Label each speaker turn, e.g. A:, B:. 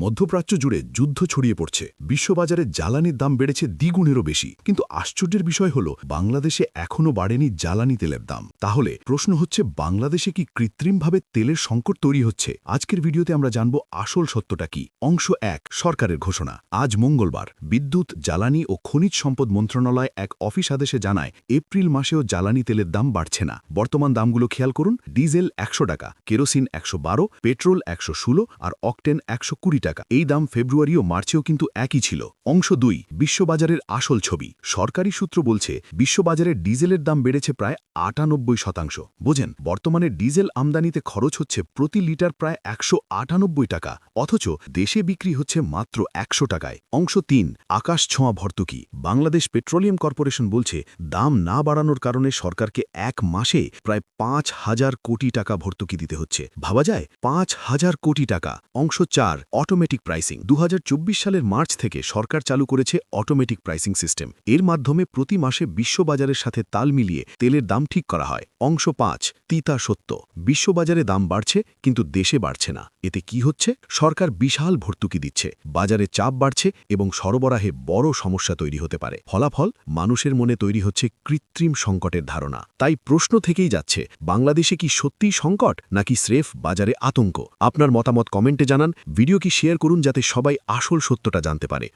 A: মধ্যপ্রাচ্য জুড়ে যুদ্ধ ছড়িয়ে পড়ছে, বিশ্ববাজারে জ্বালানির দাম বেড়েছে দ্বিগুণেরও বেশি। কিন্তু আশ্চর্যের বিষয় হল বাংলাদেশে এখনও বাড়েনি জ্বালানি তেলের দাম। তাহলে প্রশ্ন হচ্ছে, বাংলাদেশে কি কৃত্রিমভাবে তেলের সংকট তৈরি হচ্ছে? আজকের ভিডিওতে আমরা জানব আসল সত্যটা কি। অংশ 1, সরকারের ঘোষণা। আজ মঙ্গলবার বিদ্যুৎ, জ্বালানি ও খনিজ সম্পদ মন্ত্রণালয় এক অফিস আদেশে জানায়, এপ্রিল মাসেও জ্বালানি তেলের দাম বাড়ছে না। বর্তমান দামগুলো খেয়াল করুন। ডিজেল 100 টাকা, কেরোসিন 112, পেট্রোল 116 আর অকটেন 120 টাকা। এই দাম ফেব্রুয়ারি ও মার্চেও কিন্তু একই ছিল। অংশ 2, বিশ্ববাজারের আসল ছবি। সরকারি সূত্র বলছে, বিশ্ববাজারে ডিজেলের দাম বেড়েছে প্রায় 98%। বোঝেন, বর্তমানে ডিজেল আমদানিতে খরচ হচ্ছে প্রতি লিটার প্রায় 198 টাকা, অথচ দেশে বিক্রি হচ্ছে মাত্র 100 টাকায়। অংশ 3, আকাশ ছোঁয়া ভর্তুকি। বাংলাদেশ পেট্রোলিয়াম কর্পোরেশন বলছে, দাম না বাড়ানোর কারণে সরকারকে এক মাসে প্রায় 5,000 কোটি টাকা ভর্তুকি দিতে হচ্ছে। ভাবা যায়, 5,000 কোটি টাকা। অংশ 4, অটোমেটিক প্রাইসিং। 2024 সালের মার্চ থেকে সরকার চালু করেছে অটোমেটিক প্রাইসিং সিস্টেম। এর মাধ্যমে প্রতি মাসে বিশ্ববাজারের সাথে তাল মিলিয়ে তেলের দাম ঠিক করা হয়। অংশ 5, তিতা সত্য। বিশ্ববাজারে দাম বাড়ছে, কিন্তু দেশে বাড়ছে না। এতে কি হচ্ছে? সরকার বিশাল ভর্তুকি দিচ্ছে, বাজারে চাপ বাড়ছে এবং সরবরাহে বড় সমস্যা তৈরি হতে পারে। ফলাফল, মানুষের মনে তৈরি হচ্ছে কৃত্রিম সংকটের ধারণা। তাই প্রশ্ন থেকেই যাচ্ছে, বাংলাদেশে কি সত্যিই সংকট, নাকি স্রেফ বাজারে আতঙ্ক? আপনার মতামত কমেন্টে জানান, ভিডিও কি শেয়ার করুন যাতে সবাই আসল সত্যটা জানতে পারে।